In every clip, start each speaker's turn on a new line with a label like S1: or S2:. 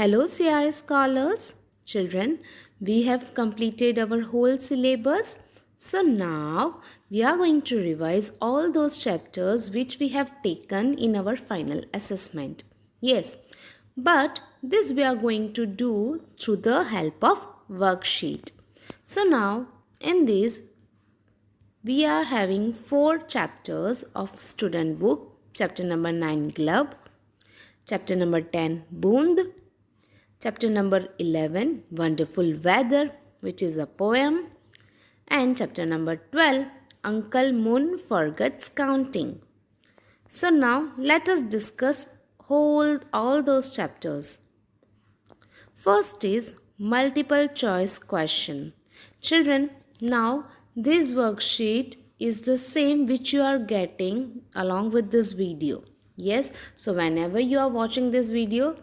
S1: Hello CI scholars. Children, we have completed our whole syllabus. So now we are going to revise all those chapters which we have taken in our final assessment. Yes, but this we are going to do through the help of worksheet. So now in this we are having 4 chapters of student book. Chapter number 9 Glove, chapter number 10 Boond, chapter number 11 Wonderful Weather, which is a poem, and chapter number 12 Uncle Moon Forgets Counting. So now let us discuss all those chapters. First is multiple choice question. Children, now this worksheet is the same which you are getting along with this video. Yes, so whenever you are watching this video,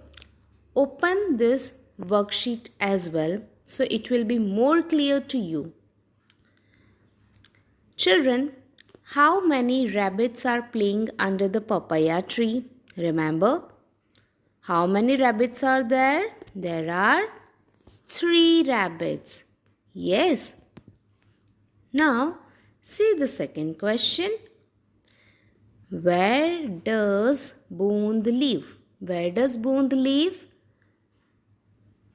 S1: open this worksheet as well, so it will be more clear to you. Children, how many rabbits are playing under the papaya tree? Remember? How many rabbits are there? There are 3 rabbits. Yes. Now, see the second question. Where does Boond live? Where does Boond live?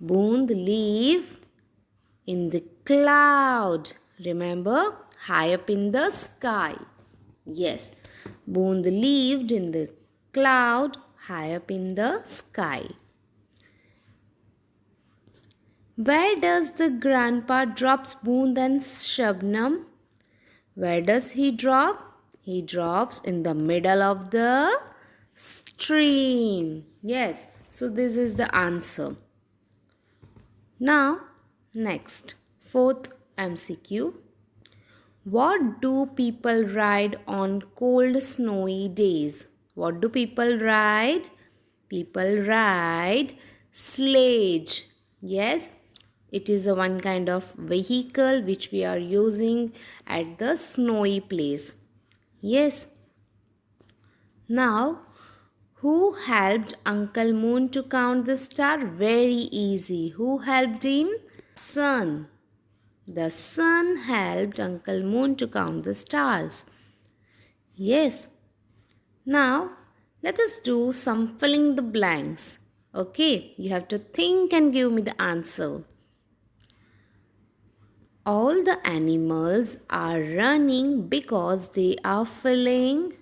S1: Boond live in the cloud. Remember? High up in the sky. Yes. Boond lived in the cloud high up in the sky. Where does the grandpa drops Boond and Shabnam? Where does he drop? He drops in the middle of the stream. Yes. So this is the answer. Now, next, 4th MCQ. What do people ride on cold snowy days? What do people ride? People ride sledge. Yes, it is a one kind of vehicle which we are using at the snowy place. Yes. Now, who helped Uncle Moon to count the star? Very easy. Who helped him? Sun. The sun helped Uncle Moon to count the stars. Yes. Now, let us do some filling the blanks. Okay, you have to think and give me the answer. All the animals are running because they are feeling.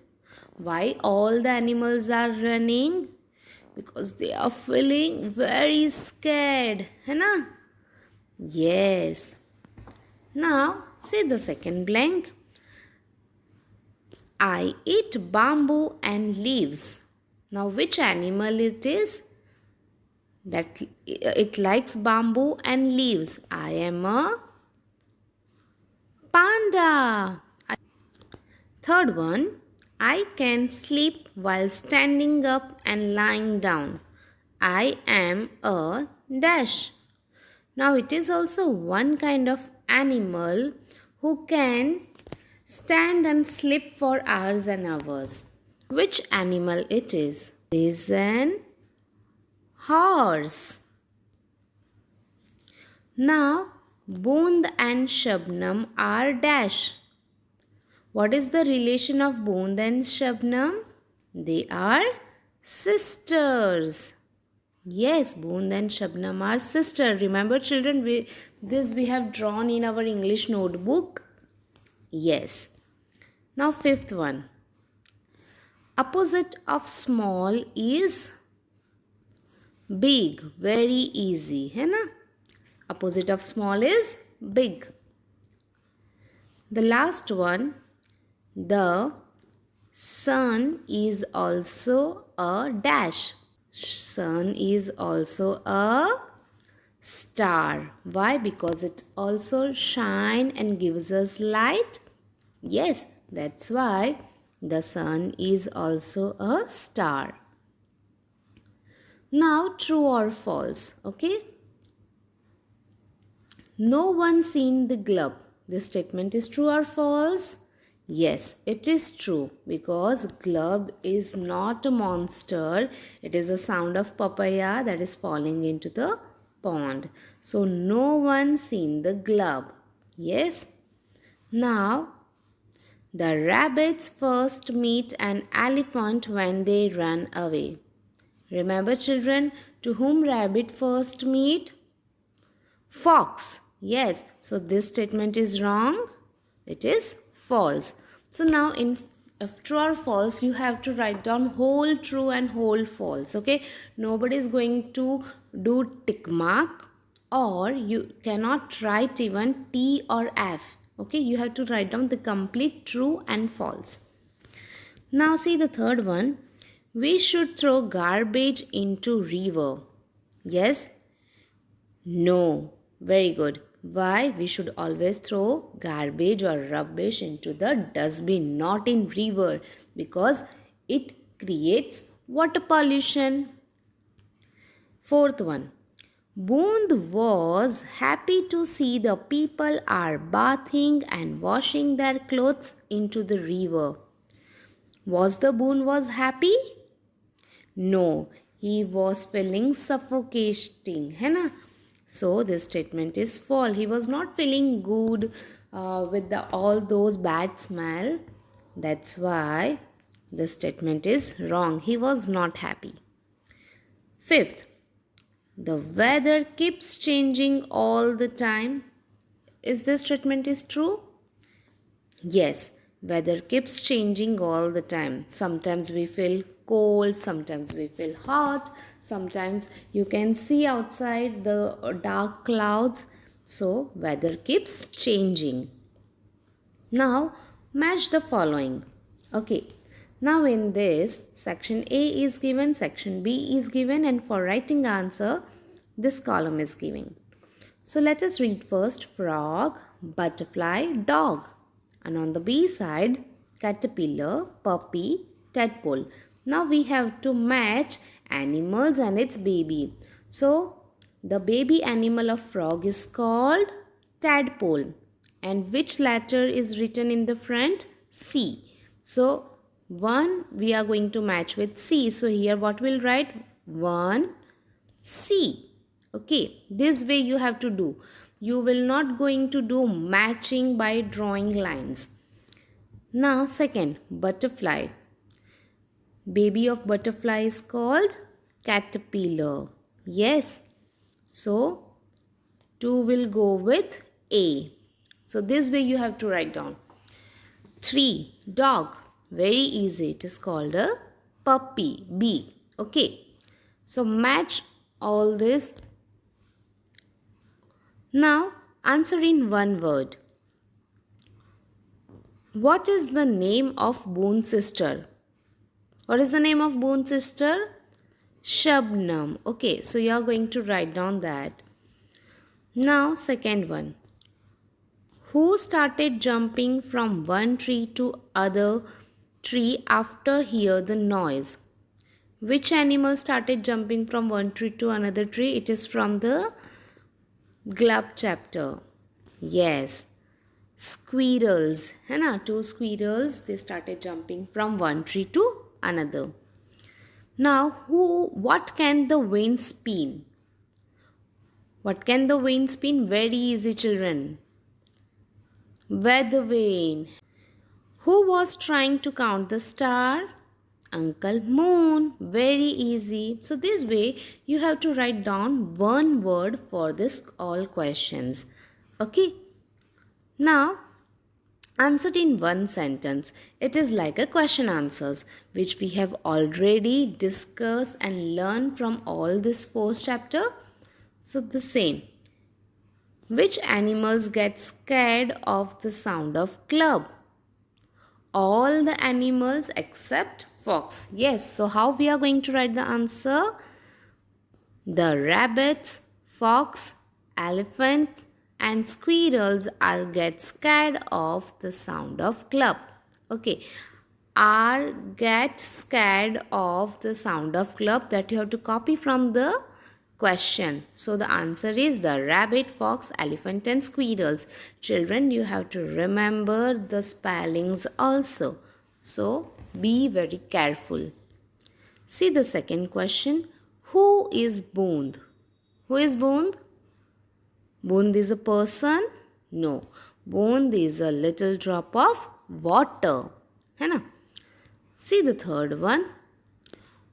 S1: Why all the animals are running? Because they are feeling very scared. है ना? Yes. Now, see the second blank. I eat bamboo and leaves. Now, which animal it is? That it likes bamboo and leaves. I am a panda. Third one. I can sleep while standing up and lying down. I am a dash. Now it is also one kind of animal who can stand and sleep for hours and hours. Which animal it is? It is an horse. Now Boond and Shabnam are dash. What is the relation of Boond and Shabnam? They are sisters. Yes, Boond and Shabnam are sisters. Remember children, this we have drawn in our English notebook. Yes. Now 5th one. Opposite of small is big. Very easy. है ना? Opposite of small is big. The last one. The sun is also a dash. Sun is also a star. Why? Because it also shines and gives us light. Yes, that's why the sun is also a star. Now, true or false. Okay. No one seen the glove. This statement is true or false? Yes, it is true because glub is not a monster. It is a sound of papaya that is falling into the pond. So no one seen the glub. Yes. Now the rabbits first meet an elephant when they run away. Remember children, to whom rabbit first meet? Fox. Yes. So this statement is wrong. It is false. So now in true or false, you have to write down whole true and whole false. Okay. Nobody is going to do tick mark, or you cannot write even T or F. Okay. You have to write down the complete true and false. Now see the third one. We should throw garbage into river. Yes. No. Very good. Why? We should always throw garbage or rubbish into the dustbin, not in river, because it creates water pollution. Fourth one. Booth was happy to see the people are bathing and washing their clothes into the river. Was the Boon was happy? No, he was feeling suffocating, है ना? So this statement is false. He was not feeling good with all those bad smell. That's why the statement is wrong. He was not happy. Fifth, the weather keeps changing all the time. Is this statement is true? Yes, weather keeps changing all the time. Sometimes we feel cold, sometimes we feel hot, sometimes you can see outside the dark clouds. So, weather keeps changing. Now, match the following. Okay, now in this, section A is given, section B is given, and for writing answer, this column is given. So, let us read first frog, butterfly, dog. And on the B side, caterpillar, puppy, tadpole. Now we have to match animals and its baby. So the baby animal of frog is called tadpole. And which letter is written in the front? C. So 1 we are going to match with C. So here what we'll write? 1 C. Okay, this way you have to do. You will not going to do matching by drawing lines. Now second, butterfly. Baby of butterfly is called caterpillar. Yes. So 2 will go with A. So this way you have to write down. 3, dog. Very easy. It is called a puppy. B. Okay. So match all this. Now answer in one word. What is the name of Boon's sister? What is the name of Boon's sister? Shabnam. Okay, so you are going to write down that. Now second one. Who started jumping from one tree to other tree after hear the noise? Which animal started jumping from one tree to another tree? It is from the Glub chapter. Yes. Squirrels. है ना? 2 squirrels, they started jumping from one tree to another. Now, what can the wind spin? What can the wind spin? Very easy, children. Weather vane. Who was trying to count the star? Uncle Moon. Very easy. So this way you have to write down one word for this all questions. Okay. Now answered in one sentence. It is like a question answers which we have already discussed and learned from all this 4th chapter. So the same. Which animals get scared of the sound of club? All the animals except fox. Yes, so how we are going to write the answer? The rabbits, fox, elephant and squirrels are get scared of the sound of club. Okay, are get scared of the sound of club, that you have to copy from the question. So the answer is the rabbit, fox, elephant and squirrels. Children, you have to remember the spellings also. So be very careful. See the second question. Who is Bond? Who is Bond? Bond is a person? No. Bond is a little drop of water. है ना? See the third one.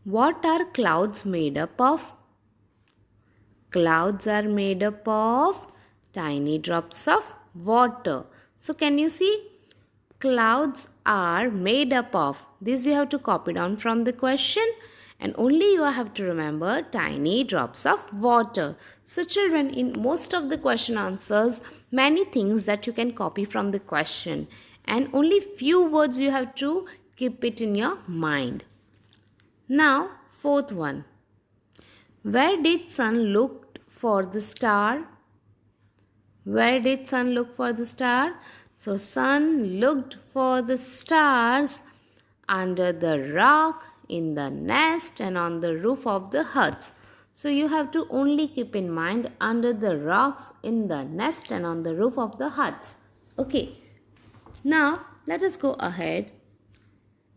S1: What are clouds made up of? Clouds are made up of tiny drops of water. So can you see? Clouds are made up of. This you have to copy down from the question, and only you have to remember tiny drops of water. So children, in most of the question answers, many things that you can copy from the question, and only few words you have to keep it in your mind. Now, fourth one. Where did sun look for the star? Where did sun look for the star? So sun looked for the stars under the rock, in the nest and on the roof of the huts. So you have to only keep in mind under the rocks, in the nest and on the roof of the huts. Okay. Now let us go ahead.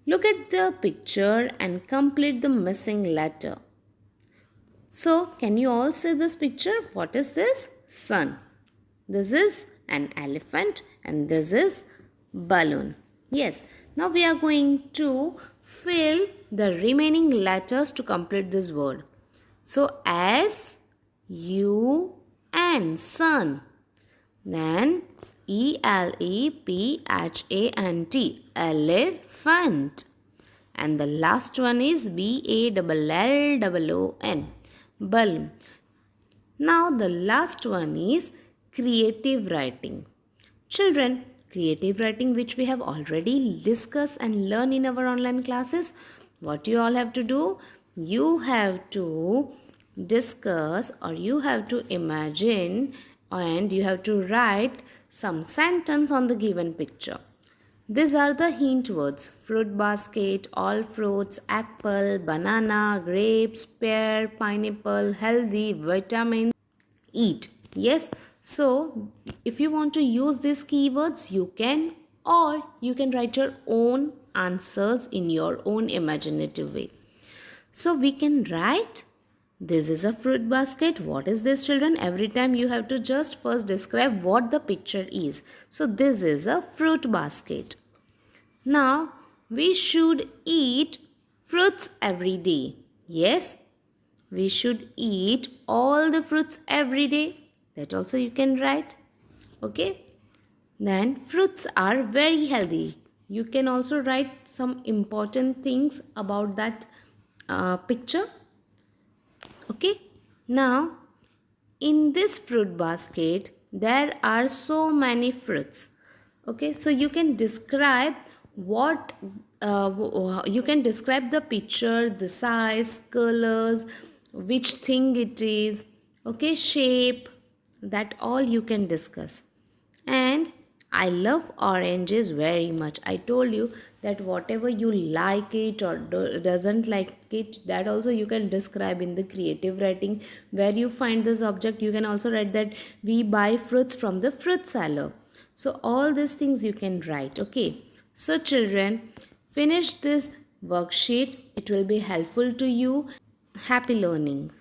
S1: Look at the picture and complete the missing letter. So can you all see this picture? What is this? Sun. This is an elephant and this is balloon. Yes. Now we are going to fill the remaining letters to complete this word. So S, U, N, sun. Then ELEPHANT, elephant. And the last one is BALLOON, balloon. Now the last one is creative writing. Children, creative writing, which we have already discussed and learned in our online classes. What you all have to do? You have to discuss, or you have to imagine, and you have to write some sentence on the given picture. These are the hint words: fruit basket, all fruits, apple, banana, grapes, pear, pineapple, healthy, vitamin, eat. Yes. So if you want to use these keywords, you can, or you can write your own answers in your own imaginative way. So we can write, this is a fruit basket. What is this, children? Every time you have to just first describe what the picture is. So this is a fruit basket. Now we should eat fruits every day. Yes, we should eat all the fruits every day. That also you can write. Okay. Then fruits are very healthy. You can also write some important things about that picture. Okay. Now in this fruit basket there are so many fruits. Okay. So you can describe what you can describe the picture, the size, colors, which thing it is, okay, shape, that all you can discuss. And I love oranges very much. I told you that whatever you like it or doesn't like it, that also you can describe in the creative writing. Where you find this object, you can also write that we buy fruits from the fruit seller. So all these things you can write. Okay. So children, finish this worksheet. It will be helpful to you. Happy learning.